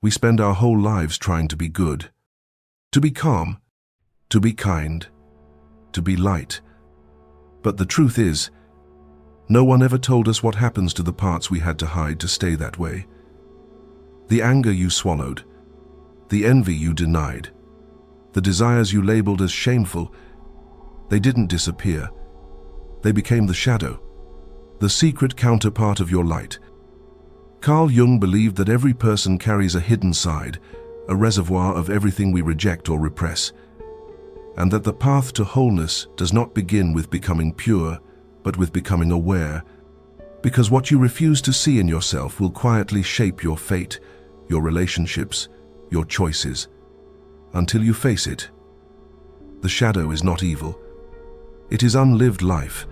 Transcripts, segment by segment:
We spend our whole lives trying to be good, to be calm, to be kind, to be light. But the truth is, no one ever told us what happens to the parts we had to hide to stay that way. The anger you swallowed, the envy you denied, the desires you labeled as shameful, they didn't disappear. They became the shadow, the secret counterpart of your light. Carl Jung believed that every person carries a hidden side, a reservoir of everything we reject or repress, and that the path to wholeness does not begin with becoming pure, but with becoming aware, because what you refuse to see in yourself will quietly shape your fate, your relationships, your choices, until you face it. The shadow is not evil. It is unlived life.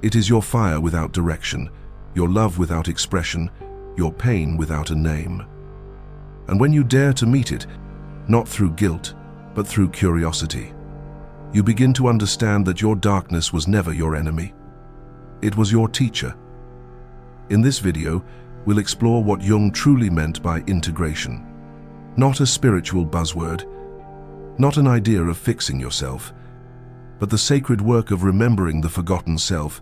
It is your fire without direction, your love without expression, your pain without a name. And when you dare to meet it, not through guilt, but through curiosity, you begin to understand that your darkness was never your enemy. It was your teacher. In this video, we'll explore what Jung truly meant by integration. Not a spiritual buzzword, not an idea of fixing yourself, but the sacred work of remembering the forgotten self,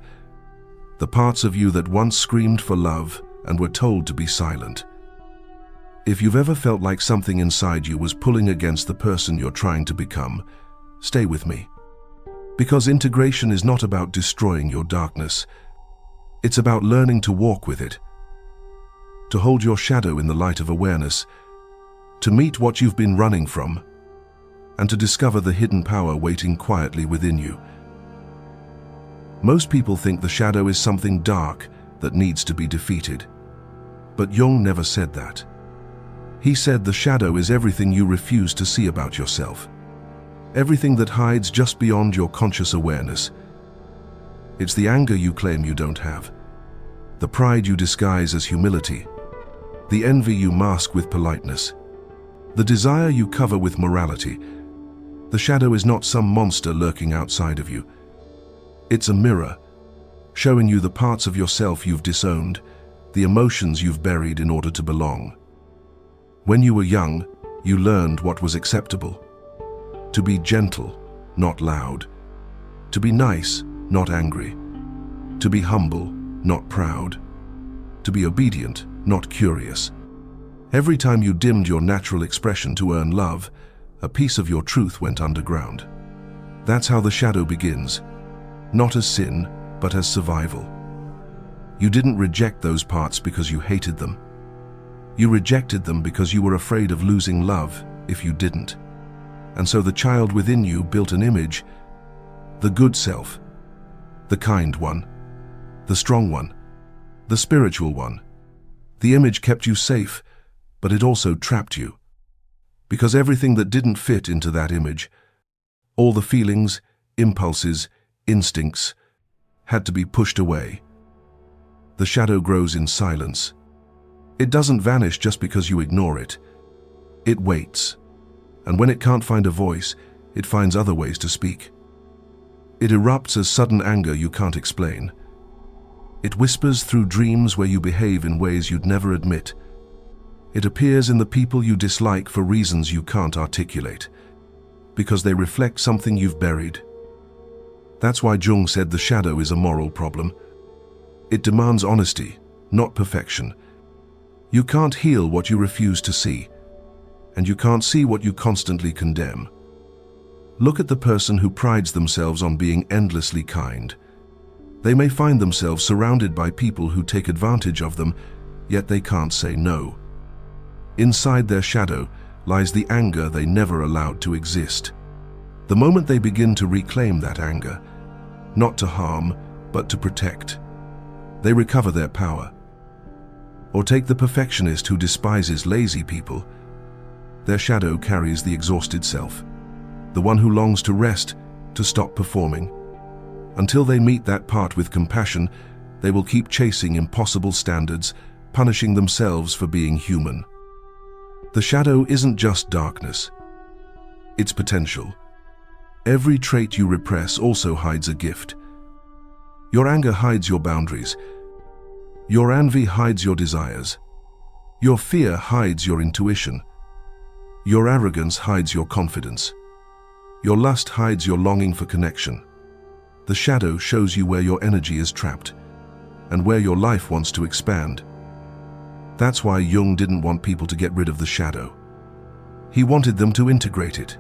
the parts of you that once screamed for love and were told to be silent. If you've ever felt like something inside you was pulling against the person you're trying to become, stay with me. Because integration is not about destroying your darkness. It's about learning to walk with it, to hold your shadow in the light of awareness, to meet what you've been running from, and to discover the hidden power waiting quietly within you. Most people think the shadow is something dark that needs to be defeated. But Jung never said that. He said the shadow is everything you refuse to see about yourself. Everything that hides just beyond your conscious awareness. It's the anger you claim you don't have, the pride you disguise as humility, the envy you mask with politeness, the desire you cover with morality. The shadow is not some monster lurking outside of you. It's a mirror, showing you the parts of yourself you've disowned, the emotions you've buried in order to belong. When you were young, you learned what was acceptable. To be gentle, not loud. To be nice, not angry. To be humble, not proud. To be obedient, not curious. Every time you dimmed your natural expression to earn love, a piece of your truth went underground. That's how the shadow begins, not as sin, but as survival. You didn't reject those parts because you hated them. You rejected them because you were afraid of losing love if you didn't. And so the child within you built an image, the good self, the kind one, the strong one, the spiritual one. The image kept you safe, but it also trapped you. Because everything that didn't fit into that image, all the feelings, impulses, instincts, had to be pushed away. The shadow grows in silence. It doesn't vanish just because you ignore it. It waits. And when it can't find a voice, it finds other ways to speak. It erupts as sudden anger you can't explain. It whispers through dreams where you behave in ways you'd never admit. It appears in the people you dislike for reasons you can't articulate, because they reflect something you've buried. That's why Jung said the shadow is a moral problem. It demands honesty, not perfection. You can't heal what you refuse to see, and you can't see what you constantly condemn. Look at the person who prides themselves on being endlessly kind. They may find themselves surrounded by people who take advantage of them, yet they can't say no. Inside their shadow lies the anger they never allowed to exist. The moment they begin to reclaim that anger, not to harm, but to protect, they recover their power. Or take the perfectionist who despises lazy people. Their shadow carries the exhausted self, the one who longs to rest, to stop performing. Until they meet that part with compassion, they will keep chasing impossible standards, punishing themselves for being human. The shadow isn't just darkness. It's potential. Every trait you repress also hides a gift. Your anger hides your boundaries. Your envy hides your desires. Your fear hides your intuition. Your arrogance hides your confidence. Your lust hides your longing for connection. The shadow shows you where your energy is trapped and where your life wants to expand. That's why Jung didn't want people to get rid of the shadow. He wanted them to integrate it.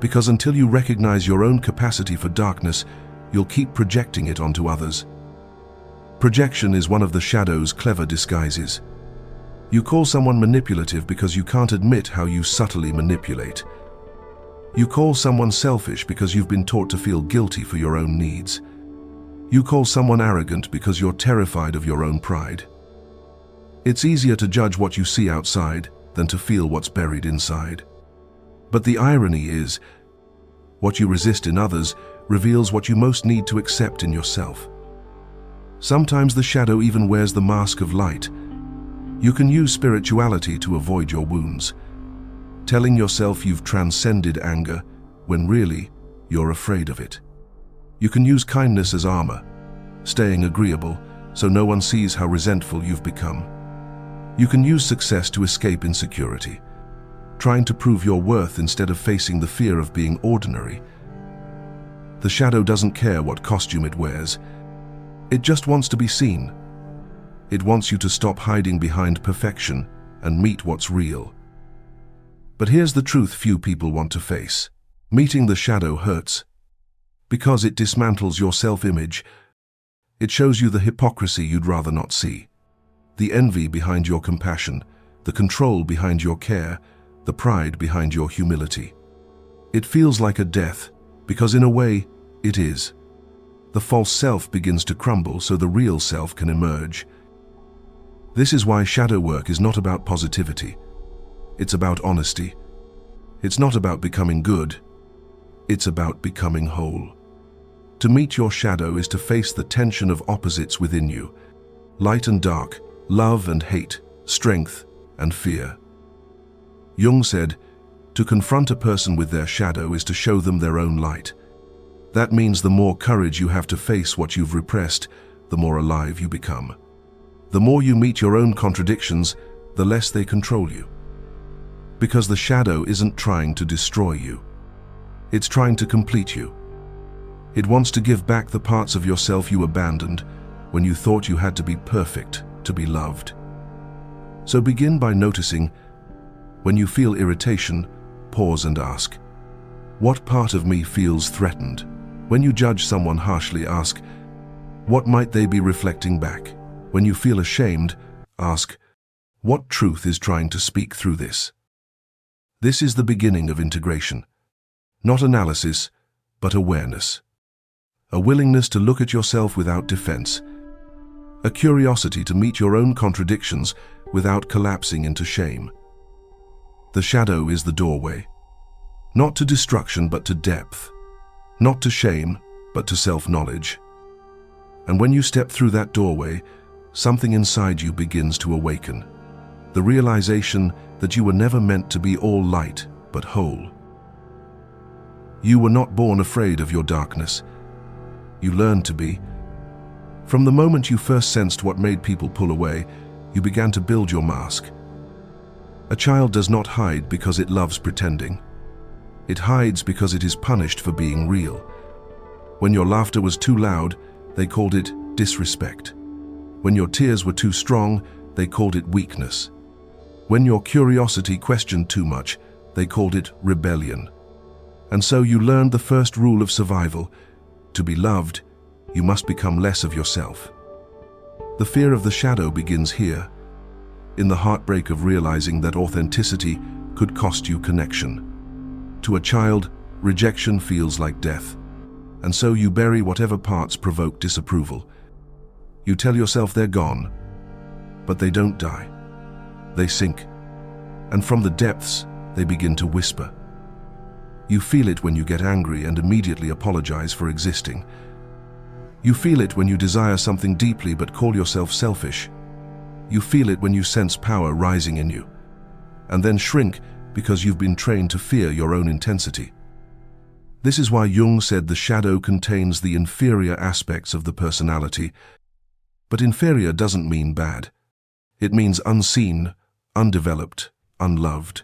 Because until you recognize your own capacity for darkness, you'll keep projecting it onto others. Projection is one of the shadow's clever disguises. You call someone manipulative because you can't admit how you subtly manipulate. You call someone selfish because you've been taught to feel guilty for your own needs. You call someone arrogant because you're terrified of your own pride. It's easier to judge what you see outside than to feel what's buried inside. But the irony is, what you resist in others reveals what you most need to accept in yourself. Sometimes the shadow even wears the mask of light. You can use spirituality to avoid your wounds, telling yourself you've transcended anger when really you're afraid of it. You can use kindness as armor, staying agreeable so no one sees how resentful you've become. You can use success to escape insecurity, trying to prove your worth instead of facing the fear of being ordinary. The shadow doesn't care what costume it wears. It just wants to be seen. It wants you to stop hiding behind perfection and meet what's real. But here's the truth few people want to face. Meeting the shadow hurts. Because it dismantles your self-image. It shows you the hypocrisy you'd rather not see. The envy behind your compassion, the control behind your care, the pride behind your humility. It feels like a death, because in a way, it is. The false self begins to crumble so the real self can emerge. This is why shadow work is not about positivity. It's about honesty. It's not about becoming good. It's about becoming whole. To meet your shadow is to face the tension of opposites within you. Light and dark, love and hate, strength and fear. Jung said, to confront a person with their shadow is to show them their own light. That means the more courage you have to face what you've repressed, the more alive you become. The more you meet your own contradictions, the less they control you. Because the shadow isn't trying to destroy you. It's trying to complete you. It wants to give back the parts of yourself you abandoned when you thought you had to be perfect to be loved. So begin by noticing, when you feel irritation, pause and ask, what part of me feels threatened? When you judge someone harshly, ask, what might they be reflecting back? When you feel ashamed, ask, what truth is trying to speak through this? This is the beginning of integration. Not analysis, but awareness. A willingness to look at yourself without defense. A curiosity to meet your own contradictions without collapsing into shame. The shadow is the doorway. Not to destruction, but to depth. Not to shame, but to self-knowledge. And when you step through that doorway, something inside you begins to awaken. The realization that you were never meant to be all light, but whole. You were not born afraid of your darkness. You learned to be. From the moment you first sensed what made people pull away, you began to build your mask. A child does not hide because it loves pretending. It hides because it is punished for being real. When your laughter was too loud, they called it disrespect. When your tears were too strong, they called it weakness. When your curiosity questioned too much, they called it rebellion. And so you learned the first rule of survival. To be loved, you must become less of yourself. The fear of the shadow begins here, in the heartbreak of realizing that authenticity could cost you connection. To a child, rejection feels like death, and so you bury whatever parts provoke disapproval. You tell yourself they're gone, but they don't die. They sink, and from the depths, they begin to whisper. You feel it when you get angry and immediately apologize for existing. You feel it when you desire something deeply but call yourself selfish. You feel it when you sense power rising in you, and then shrink because you've been trained to fear your own intensity. This is why Jung said the shadow contains the inferior aspects of the personality. But inferior doesn't mean bad. It means unseen, undeveloped, unloved,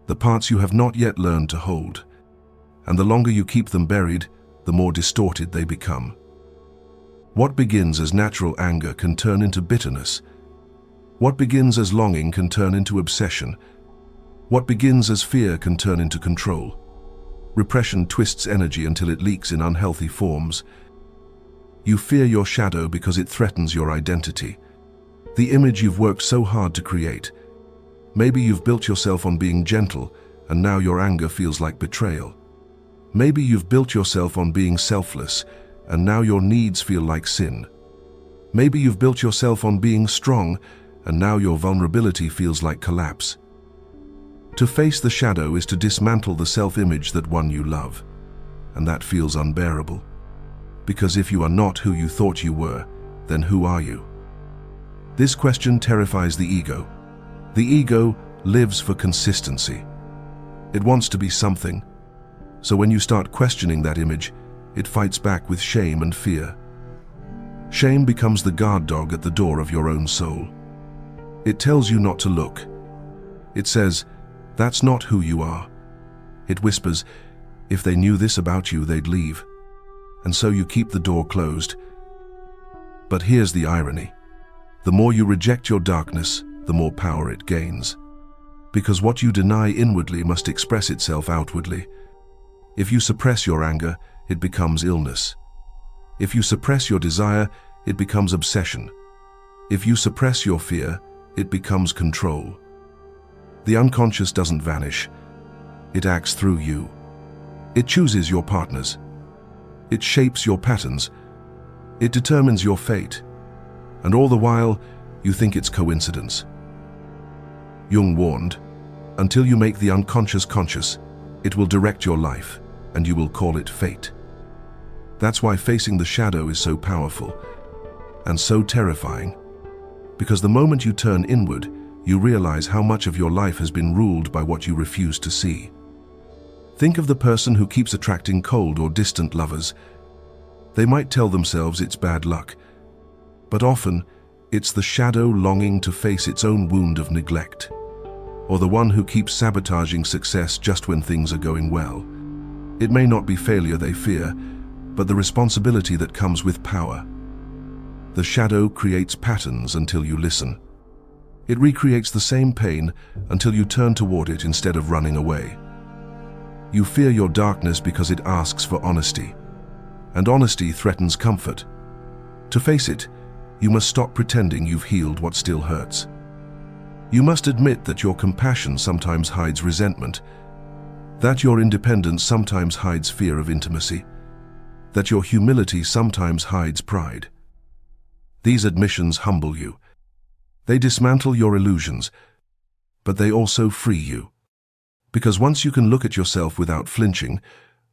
the parts you have not yet learned to hold. And the longer you keep them buried, the more distorted they become. What begins as natural anger can turn into bitterness. What begins as longing can turn into obsession. What begins as fear can turn into control. Repression twists energy until it leaks in unhealthy forms. You fear your shadow because it threatens your identity, the image you've worked so hard to create. Maybe you've built yourself on being gentle, and now your anger feels like betrayal. Maybe you've built yourself on being selfless, and now your needs feel like sin. Maybe you've built yourself on being strong, and now your vulnerability feels like collapse. To face the shadow is to dismantle the self-image that won you love, and that feels unbearable. Because if you are not who you thought you were, then who are you? This question terrifies the ego. The ego lives for consistency. It wants to be something. So when you start questioning that image, it fights back with shame and fear. Shame becomes the guard dog at the door of your own soul. It tells you not to look. It says, "That's not who you are." It whispers, "If they knew this about you, they'd leave." And so you keep the door closed. But here's the irony. The more you reject your darkness, the more power it gains. Because what you deny inwardly must express itself outwardly. If you suppress your anger, it becomes illness. If you suppress your desire, it becomes obsession. If you suppress your fear, it becomes control. The unconscious doesn't vanish. It acts through you. It chooses your partners. It shapes your patterns. It determines your fate. And all the while, you think it's coincidence. Jung warned, until you make the unconscious conscious, it will direct your life, and you will call it fate. That's why facing the shadow is so powerful and so terrifying. Because the moment you turn inward, you realize how much of your life has been ruled by what you refuse to see. Think of the person who keeps attracting cold or distant lovers. They might tell themselves it's bad luck, but often it's the shadow longing to face its own wound of neglect. Or the one who keeps sabotaging success just when things are going well. It may not be failure they fear, but the responsibility that comes with power. The shadow creates patterns until you listen. It recreates the same pain until you turn toward it instead of running away. You fear your darkness because it asks for honesty, and honesty threatens comfort. To face it, you must stop pretending you've healed what still hurts. You must admit that your compassion sometimes hides resentment, that your independence sometimes hides fear of intimacy, that your humility sometimes hides pride. These admissions humble you. They dismantle your illusions, but they also free you. Because once you can look at yourself without flinching,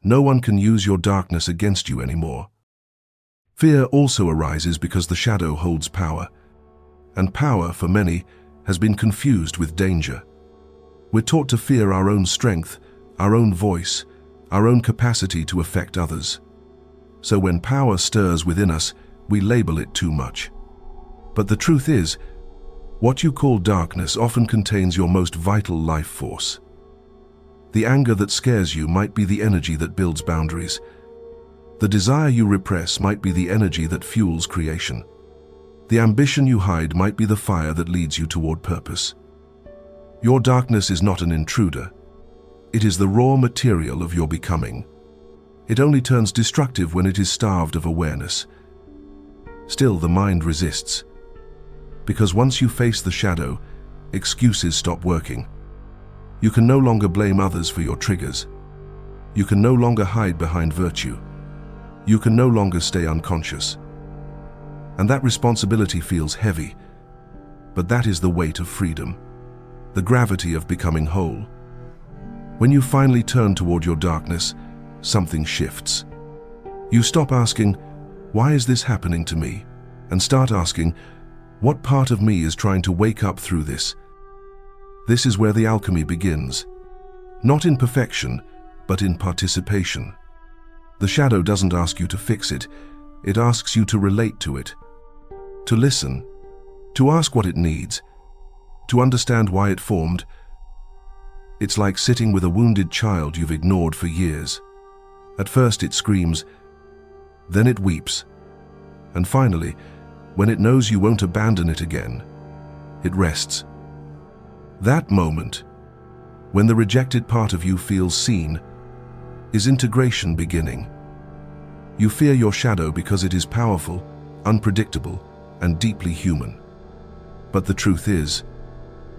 no one can use your darkness against you anymore. Fear also arises because the shadow holds power, and power, for many, has been confused with danger. We're taught to fear our own strength, our own voice, our own capacity to affect others. So when power stirs within us, we label it too much. But the truth is, what you call darkness often contains your most vital life force. The anger that scares you might be the energy that builds boundaries. The desire you repress might be the energy that fuels creation. The ambition you hide might be the fire that leads you toward purpose. Your darkness is not an intruder. It is the raw material of your becoming. It only turns destructive when it is starved of awareness. Still, the mind resists. Because once you face the shadow, excuses stop working. You can no longer blame others for your triggers. You can no longer hide behind virtue. You can no longer stay unconscious. And that responsibility feels heavy, but that is the weight of freedom, the gravity of becoming whole. When you finally turn toward your darkness, something shifts. You stop asking, "Why is this happening to me?" and start asking, "What part of me is trying to wake up through this?" This is where the alchemy begins. Not in perfection, but in participation. The shadow doesn't ask you to fix it, it asks you to relate to it. To listen, to ask what it needs, To understand why it formed, it's like sitting with a wounded child you've ignored for years. At first it screams, then it weeps, and finally, when it knows you won't abandon it again, it rests. That moment, when the rejected part of you feels seen, is integration beginning. You fear your shadow because it is powerful, unpredictable, and deeply human. But the truth is,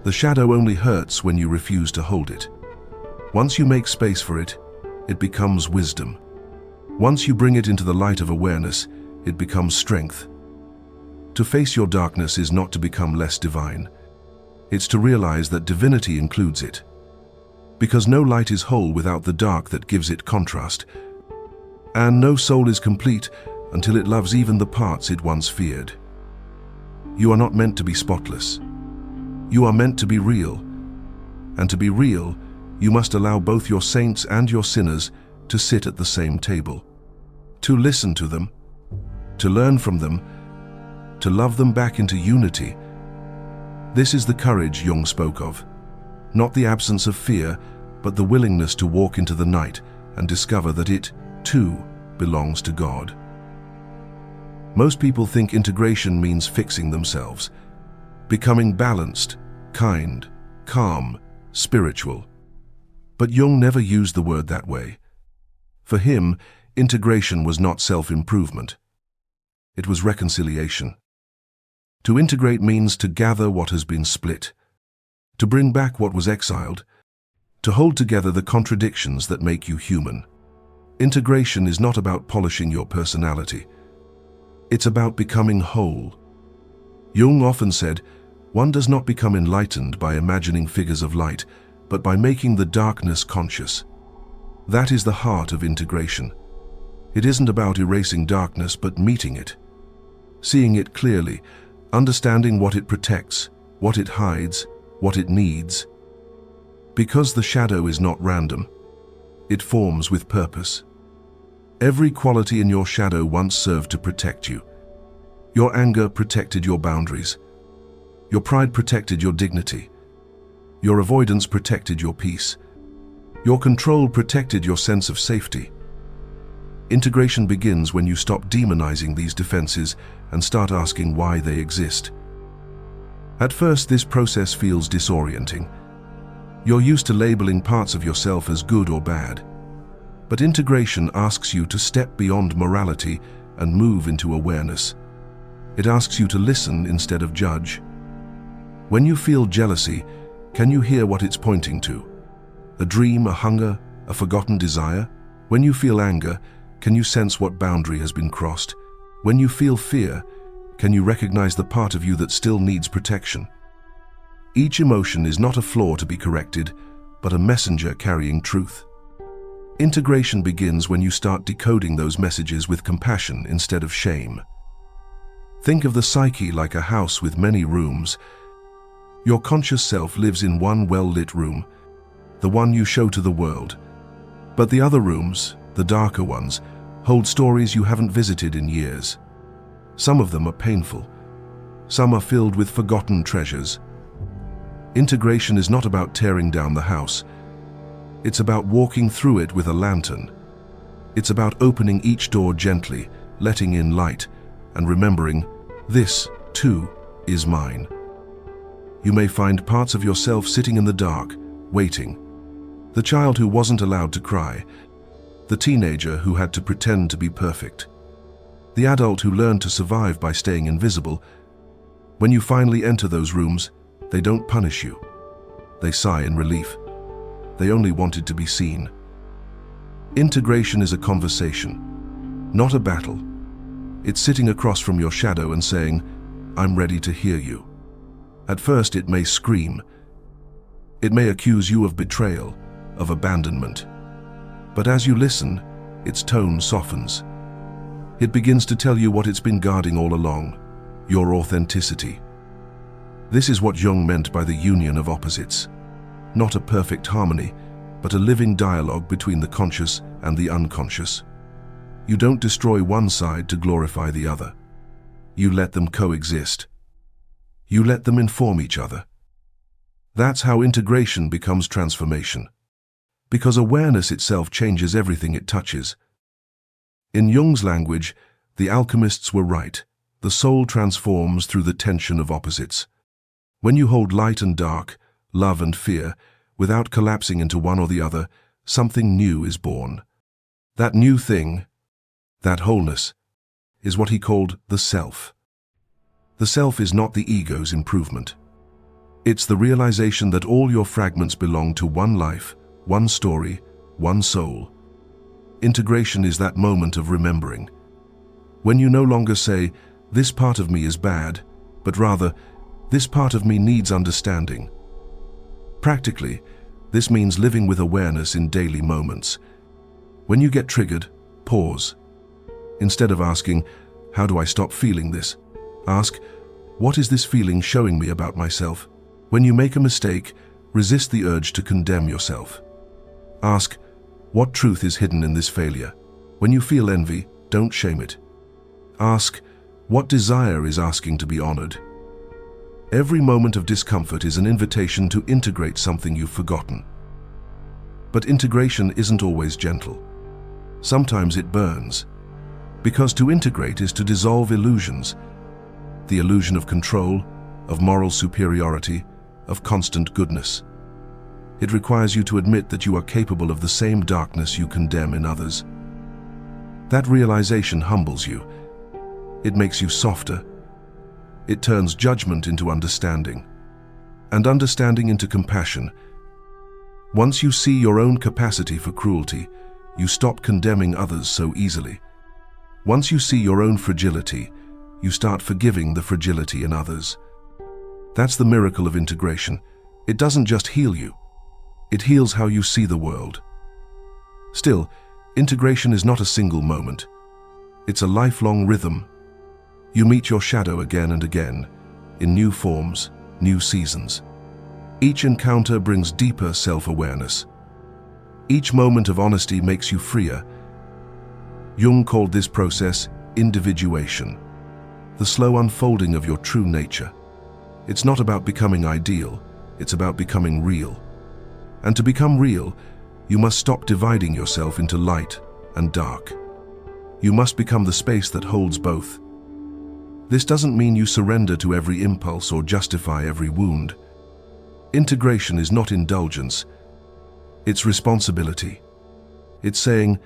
the shadow only hurts when you refuse to hold it. Once you make space for it, it becomes wisdom. Once you bring it into the light of awareness, it becomes strength. To face your darkness is not to become less divine. It's to realize that divinity includes it. Because no light is whole without the dark that gives it contrast. And no soul is complete until it loves even the parts it once feared. You are not meant to be spotless. You are meant to be real. And to be real, you must allow both your saints and your sinners to sit at the same table. To listen to them, to learn from them, to love them back into unity. This is the courage Jung spoke of. Not the absence of fear, but the willingness to walk into the night and discover that it, too, belongs to God. Most people think integration means fixing themselves, becoming balanced, kind, calm, spiritual. But Jung never used the word that way. For him, integration was not self-improvement. It was reconciliation. To integrate means to gather what has been split, to bring back what was exiled, to hold together the contradictions that make you human. Integration is not about polishing your personality. It's about becoming whole. Jung often said, one does not become enlightened by imagining figures of light, but by making the darkness conscious. That is the heart of integration. It isn't about erasing darkness, but meeting it. Seeing it clearly, understanding what it protects, what it hides, what it needs. Because the shadow is not random, it forms with purpose. Every quality in your shadow once served to protect you. Your anger protected your boundaries. Your pride protected your dignity. Your avoidance protected your peace. Your control protected your sense of safety. Integration begins when you stop demonizing these defenses and start asking why they exist. At first, this process feels disorienting. You're used to labeling parts of yourself as good or bad. But integration asks you to step beyond morality and move into awareness. It asks you to listen instead of judge. When you feel jealousy, can you hear what it's pointing to? A dream, a hunger, a forgotten desire? When you feel anger, can you sense what boundary has been crossed? When you feel fear, can you recognize the part of you that still needs protection? Each emotion is not a flaw to be corrected, but a messenger carrying truth. Integration begins when you start decoding those messages with compassion instead of shame. Think of the psyche like a house with many rooms. Your conscious self lives in one well-lit room, the one you show to the world. But the other rooms, the darker ones, hold stories you haven't visited in years. Some of them are painful. Some are filled with forgotten treasures. Integration is not about tearing down the house. It's about walking through it with a lantern. It's about opening each door gently, letting in light, and remembering, this, too, is mine. You may find parts of yourself sitting in the dark, waiting. The child who wasn't allowed to cry. The teenager who had to pretend to be perfect. The adult who learned to survive by staying invisible. When you finally enter those rooms, they don't punish you. They sigh in relief. They only wanted to be seen. Integration is a conversation, not a battle. It's sitting across from your shadow and saying, I'm ready to hear you. At first it may scream. It may accuse you of betrayal, of abandonment. But as you listen, its tone softens. It begins to tell you what it's been guarding all along, your authenticity. This is what Jung meant by the union of opposites. Not a perfect harmony, but a living dialogue between the conscious and the unconscious. You don't destroy one side to glorify the other. You let them coexist. You let them inform each other. That's how integration becomes transformation. Because awareness itself changes everything it touches. In Jung's language, the alchemists were right. The soul transforms through the tension of opposites. When you hold light and dark, love and fear, without collapsing into one or the other, something new is born. That new thing, that wholeness, is what he called the self. The self is not the ego's improvement. It's the realization that all your fragments belong to one life, one story, one soul. Integration is that moment of remembering. When you no longer say, "This part of me is bad," but rather, "This part of me needs understanding." Practically, this means living with awareness in daily moments. When you get triggered, pause. Instead of asking, "How do I stop feeling this?" ask, "What is this feeling showing me about myself?" When you make a mistake, resist the urge to condemn yourself. Ask, "What truth is hidden in this failure?" When you feel envy, don't shame it. Ask, "What desire is asking to be honored?" Every moment of discomfort is an invitation to integrate something you've forgotten. But integration isn't always gentle. Sometimes it burns. Because to integrate is to dissolve illusions. The illusion of control, of moral superiority, of constant goodness. It requires you to admit that you are capable of the same darkness you condemn in others. That realization humbles you. It makes you softer. It turns judgment into understanding, and understanding into compassion. Once you see your own capacity for cruelty, you stop condemning others so easily. Once you see your own fragility, you start forgiving the fragility in others. That's the miracle of integration. It doesn't just heal you. It heals how you see the world. Still, integration is not a single moment. It's a lifelong rhythm. You meet your shadow again and again, in new forms, new seasons. Each encounter brings deeper self-awareness. Each moment of honesty makes you freer. Jung called this process individuation, the slow unfolding of your true nature. It's not about becoming ideal, it's about becoming real. And to become real, you must stop dividing yourself into light and dark. You must become the space that holds both. This doesn't mean you surrender to every impulse or justify every wound. Integration is not indulgence. It's responsibility. It's saying,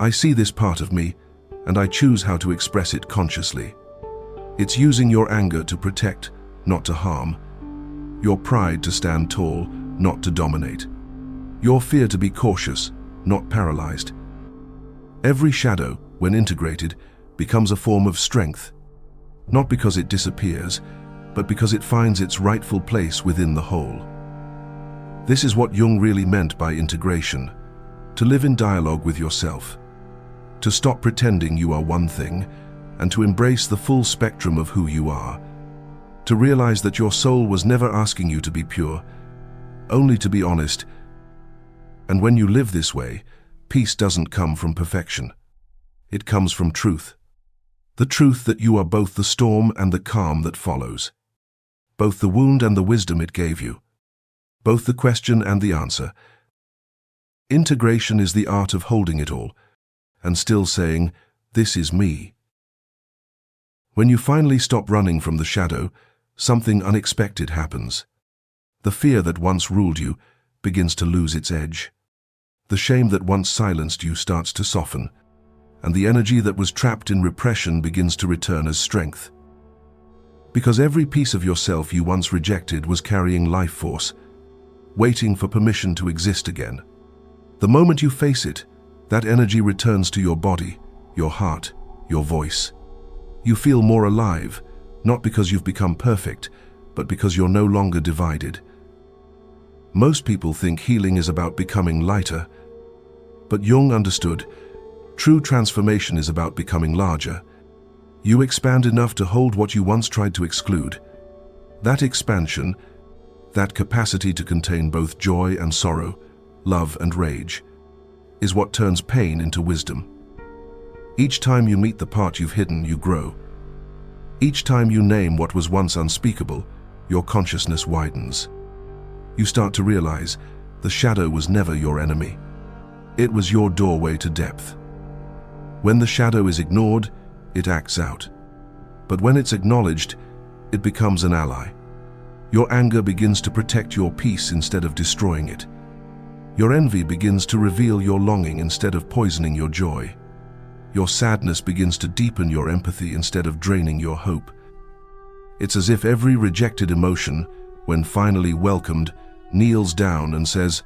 "I see this part of me, and I choose how to express it consciously." It's using your anger to protect, not to harm. Your pride to stand tall, not to dominate. Your fear to be cautious, not paralyzed. Every shadow, when integrated, becomes a form of strength. Not because it disappears, but because it finds its rightful place within the whole. This is what Jung really meant by integration: to live in dialogue with yourself, to stop pretending you are one thing, and to embrace the full spectrum of who you are, to realize that your soul was never asking you to be pure, only to be honest. And when you live this way, peace doesn't come from perfection. It comes from truth. The truth that you are both the storm and the calm that follows, both the wound and the wisdom it gave you, both the question and the answer. Integration is the art of holding it all, and still saying, "This is me." When you finally stop running from the shadow, something unexpected happens. The fear that once ruled you begins to lose its edge. The shame that once silenced you starts to soften, and the energy that was trapped in repression begins to return as strength. Because every piece of yourself you once rejected was carrying life force, waiting for permission to exist again. The moment you face it, that energy returns to your body, your heart, your voice. You feel more alive, not because you've become perfect, but because you're no longer divided. Most people think healing is about becoming lighter, but Jung understood, true transformation is about becoming larger. You expand enough to hold what you once tried to exclude. That expansion, that capacity to contain both joy and sorrow, love and rage, is what turns pain into wisdom. Each time you meet the part you've hidden, you grow. Each time you name what was once unspeakable, your consciousness widens. You start to realize the shadow was never your enemy. It was your doorway to depth. When the shadow is ignored, it acts out. But when it's acknowledged, it becomes an ally. Your anger begins to protect your peace instead of destroying it. Your envy begins to reveal your longing instead of poisoning your joy. Your sadness begins to deepen your empathy instead of draining your hope. It's as if every rejected emotion, when finally welcomed, kneels down and says,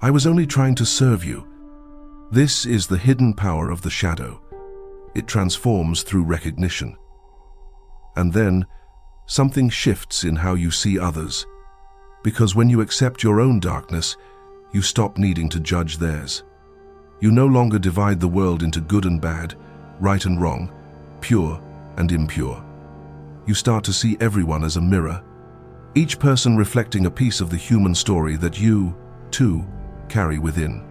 "I was only trying to serve you." This is the hidden power of the shadow. It transforms through recognition. And then, something shifts in how you see others. Because when you accept your own darkness, you stop needing to judge theirs. You no longer divide the world into good and bad, right and wrong, pure and impure. You start to see everyone as a mirror, each person reflecting a piece of the human story that you, too, carry within.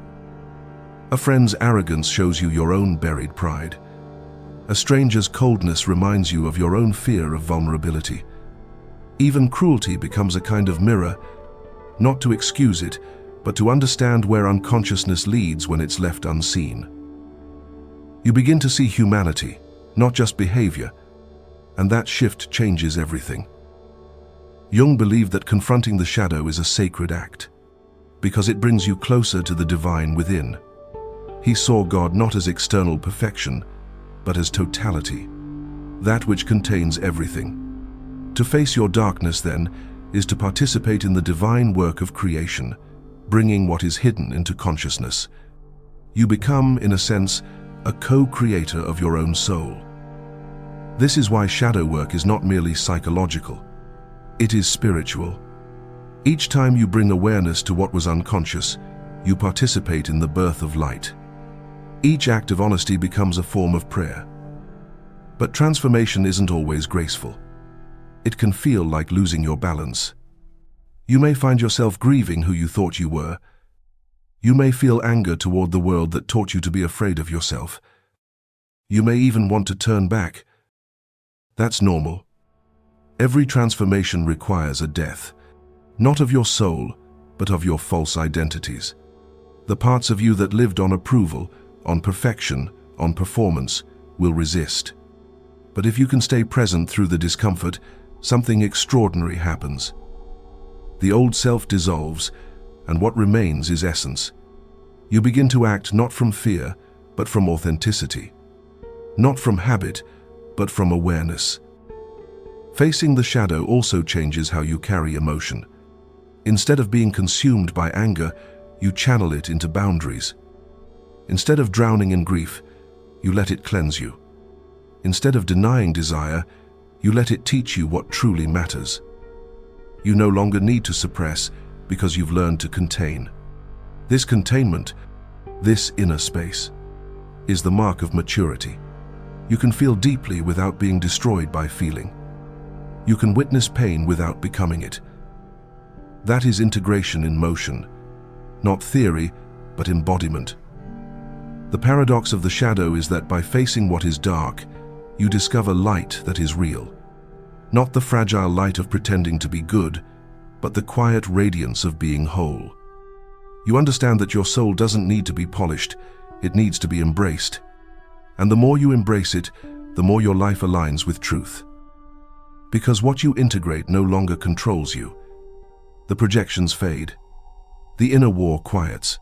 A friend's arrogance shows you your own buried pride. A stranger's coldness reminds you of your own fear of vulnerability. Even cruelty becomes a kind of mirror, not to excuse it, but to understand where unconsciousness leads when it's left unseen. You begin to see humanity, not just behavior, and that shift changes everything. Jung believed that confronting the shadow is a sacred act, because it brings you closer to the divine within. He saw God not as external perfection, but as totality, that which contains everything. To face your darkness, then, is to participate in the divine work of creation, bringing what is hidden into consciousness. You become, in a sense, a co-creator of your own soul. This is why shadow work is not merely psychological. It is spiritual. Each time you bring awareness to what was unconscious, you participate in the birth of light. Each act of honesty becomes a form of prayer. But transformation isn't always graceful. It can feel like losing your balance. You may find yourself grieving who you thought you were. You may feel anger toward the world that taught you to be afraid of yourself. You may even want to turn back. That's normal. Every transformation requires a death, not of your soul, but of your false identities. The parts of you that lived on approval, on perfection, on performance, will resist. But if you can stay present through the discomfort, something extraordinary happens. The old self dissolves, and what remains is essence. You begin to act not from fear, but from authenticity. Not from habit, but from awareness. Facing the shadow also changes how you carry emotion. Instead of being consumed by anger, you channel it into boundaries. Instead of drowning in grief, you let it cleanse you. Instead of denying desire, you let it teach you what truly matters. You no longer need to suppress because you've learned to contain. This containment, this inner space, is the mark of maturity. You can feel deeply without being destroyed by feeling. You can witness pain without becoming it. That is integration in motion, not theory, but embodiment. The paradox of the shadow is that by facing what is dark, you discover light that is real. Not the fragile light of pretending to be good, but the quiet radiance of being whole. You understand that your soul doesn't need to be polished, it needs to be embraced. And the more you embrace it, the more your life aligns with truth. Because what you integrate no longer controls you. The projections fade. The inner war quiets.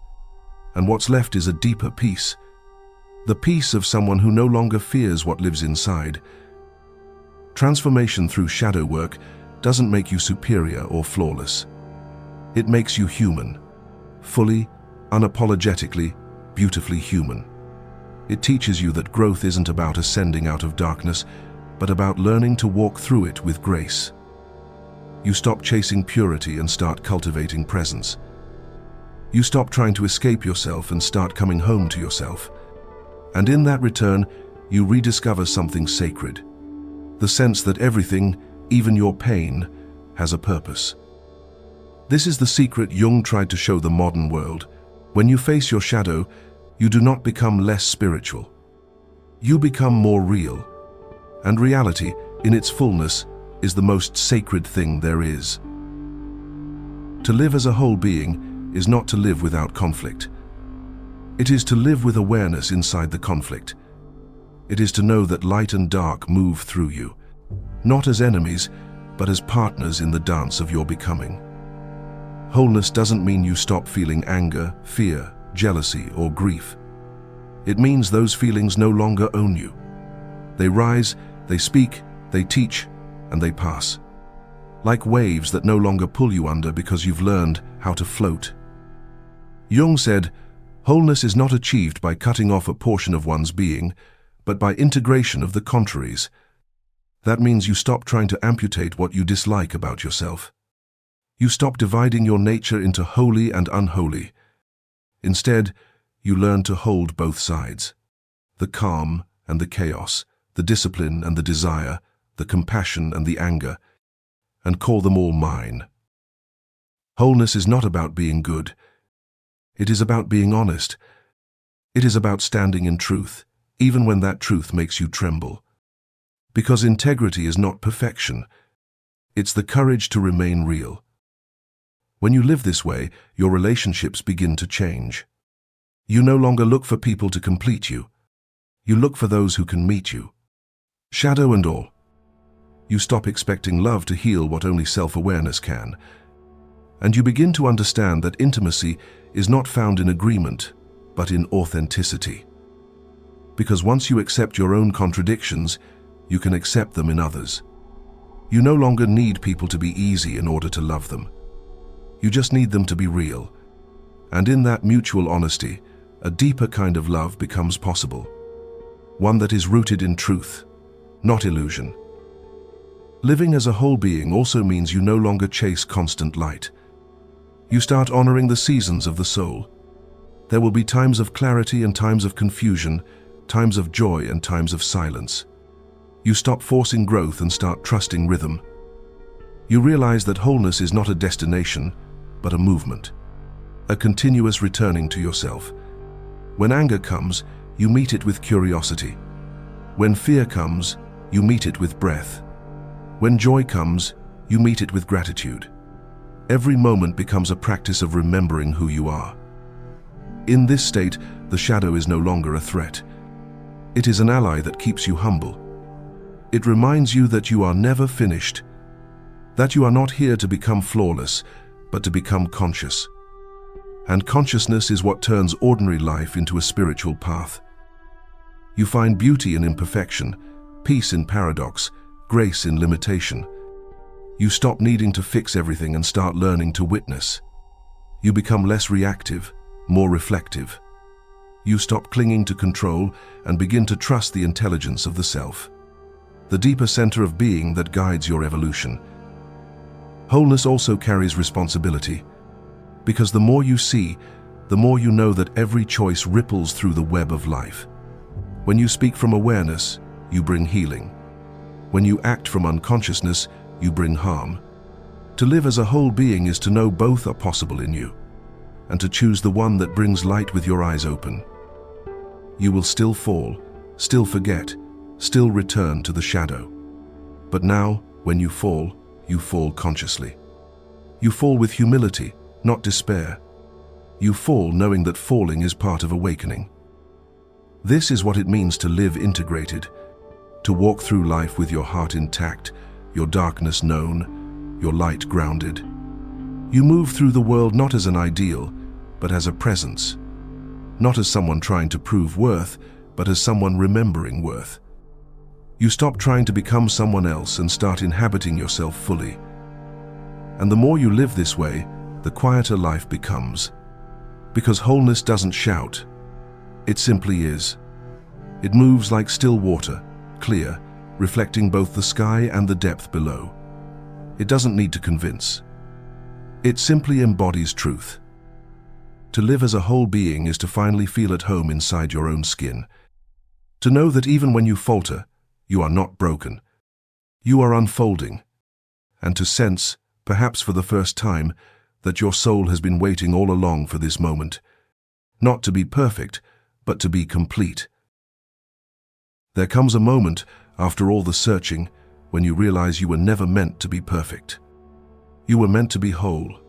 And what's left is a deeper peace. The peace of someone who no longer fears what lives inside. Transformation through shadow work doesn't make you superior or flawless. It makes you human. Fully, unapologetically, beautifully human. It teaches you that growth isn't about ascending out of darkness, but about learning to walk through it with grace. You stop chasing purity and start cultivating presence. You stop trying to escape yourself and start coming home to yourself. And in that return, you rediscover something sacred. The sense that everything, even your pain, has a purpose. This is the secret Jung tried to show the modern world. When you face your shadow, you do not become less spiritual. You become more real. And reality, in its fullness, is the most sacred thing there is. To live as a whole being is not to live without conflict. It is to live with awareness inside the conflict. It is to know that light and dark move through you, not as enemies, but as partners in the dance of your becoming. Wholeness doesn't mean you stop feeling anger, fear, jealousy, or grief. It means those feelings no longer own you. They rise, they speak, they teach, and they pass. Like waves that no longer pull you under because you've learned how to float. Jung said, "Wholeness is not achieved by cutting off a portion of one's being, but by integration of the contraries." That means you stop trying to amputate what you dislike about yourself. You stop dividing your nature into holy and unholy. Instead, you learn to hold both sides. The calm and the chaos, the discipline and the desire, the compassion and the anger, and call them all mine. Wholeness is not about being good. It is about being honest. It is about standing in truth, even when that truth makes you tremble. Because integrity is not perfection. It's the courage to remain real. When you live this way, your relationships begin to change. You no longer look for people to complete you. You look for those who can meet you. Shadow and all. You stop expecting love to heal what only self-awareness can. And you begin to understand that intimacy is not found in agreement, but in authenticity. Because once you accept your own contradictions, you can accept them in others. You no longer need people to be easy in order to love them. You just need them to be real. And in that mutual honesty, a deeper kind of love becomes possible. One that is rooted in truth, not illusion. Living as a whole being also means you no longer chase constant light. You start honoring the seasons of the soul. There will be times of clarity and times of confusion, times of joy and times of silence. You stop forcing growth and start trusting rhythm. You realize that wholeness is not a destination, but a movement. A continuous returning to yourself. When anger comes, you meet it with curiosity. When fear comes, you meet it with breath. When joy comes, you meet it with gratitude. Every moment becomes a practice of remembering who you are. In this state, the shadow is no longer a threat. It is an ally that keeps you humble. It reminds you that you are never finished, that you are not here to become flawless, but to become conscious. And consciousness is what turns ordinary life into a spiritual path. You find beauty in imperfection, peace in paradox, grace in limitation. You stop needing to fix everything and start learning to witness. You become less reactive, more reflective. You stop clinging to control and begin to trust the intelligence of the self, the deeper center of being that guides your evolution. Wholeness also carries responsibility, because the more you see, the more you know that every choice ripples through the web of life. When you speak from awareness, you bring healing. When you act from unconsciousness, you bring harm. To live as a whole being is to know both are possible in you, and to choose the one that brings light with your eyes open. You will still fall, still forget, still return to the shadow. But now, when you fall consciously. You fall with humility, not despair. You fall knowing that falling is part of awakening. This is what it means to live integrated, to walk through life with your heart intact, your darkness known, your light grounded. You move through the world not as an ideal, but as a presence. Not as someone trying to prove worth, but as someone remembering worth. You stop trying to become someone else and start inhabiting yourself fully. And the more you live this way, the quieter life becomes. Because wholeness doesn't shout. It simply is. It moves like still water, clear, reflecting both the sky and the depth below. It doesn't need to convince. It simply embodies truth. To live as a whole being is to finally feel at home inside your own skin. To know that even when you falter, you are not broken. You are unfolding. And to sense, perhaps for the first time, that your soul has been waiting all along for this moment. Not to be perfect, but to be complete. There comes a moment, after all the searching, when you realize you were never meant to be perfect. You were meant to be whole.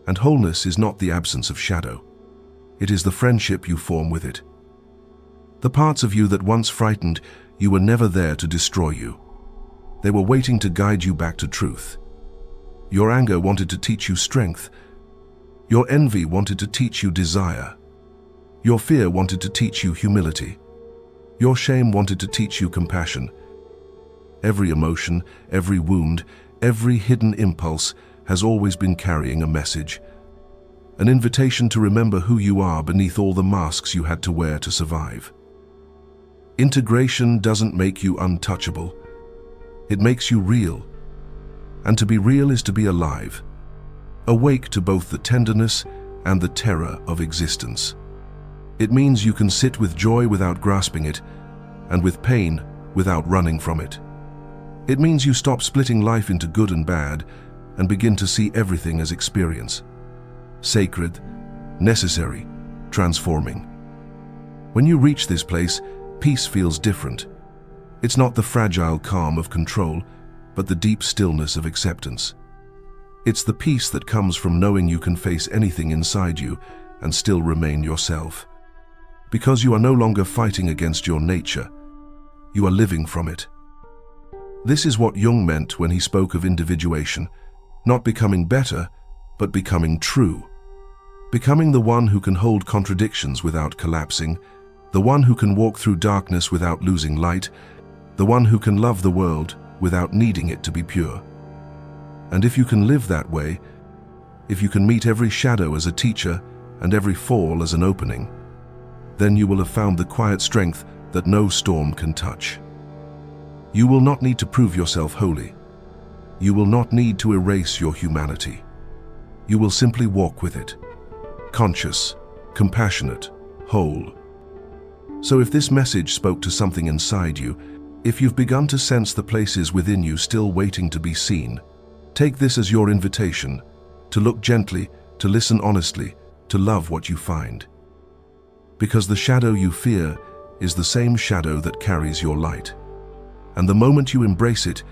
And wholeness is not the absence of shadow. It is the friendship you form with it. The parts of you that once frightened you were never there to destroy you. They were waiting to guide you back to truth. Your anger wanted to teach you strength. Your envy wanted to teach you desire. Your fear wanted to teach you humility. Your shame wanted to teach you compassion. Every emotion, every wound, every hidden impulse has always been carrying a message. An invitation to remember who you are beneath all the masks you had to wear to survive. Integration doesn't make you untouchable. It makes you real. And to be real is to be alive, awake to both the tenderness and the terror of existence. It means you can sit with joy without grasping it, and with pain without running from it. It means you stop splitting life into good and bad and begin to see everything as experience. Sacred, necessary, transforming. When you reach this place, peace feels different. It's not the fragile calm of control, but the deep stillness of acceptance. It's the peace that comes from knowing you can face anything inside you and still remain yourself. Because you are no longer fighting against your nature, you are living from it. This is what Jung meant when he spoke of individuation, not becoming better, but becoming true. Becoming the one who can hold contradictions without collapsing, the one who can walk through darkness without losing light, the one who can love the world without needing it to be pure. And if you can live that way, if you can meet every shadow as a teacher and every fall as an opening, then you will have found the quiet strength that no storm can touch. You will not need to prove yourself holy. You will not need to erase your humanity. You will simply walk with it, conscious, compassionate, whole. So if this message spoke to something inside you, if you've begun to sense the places within you still waiting to be seen, take this as your invitation to look gently, to listen honestly, to love what you find. Because the shadow you fear is the same shadow that carries your light. And the moment you embrace it,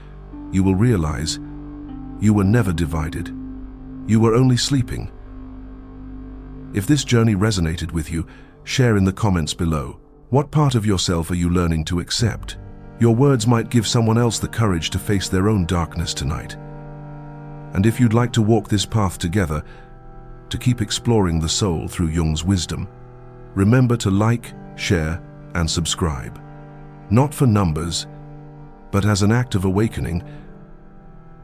you will realize you were never divided. You were only sleeping. If this journey resonated with you, share in the comments below. What part of yourself are you learning to accept? Your words might give someone else the courage to face their own darkness tonight. And if you'd like to walk this path together, to keep exploring the soul through Jung's wisdom, remember to like, share, and subscribe. Not for numbers, but as an act of awakening,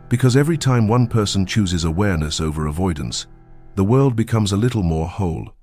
because every time one person chooses awareness over avoidance, the world becomes a little more whole.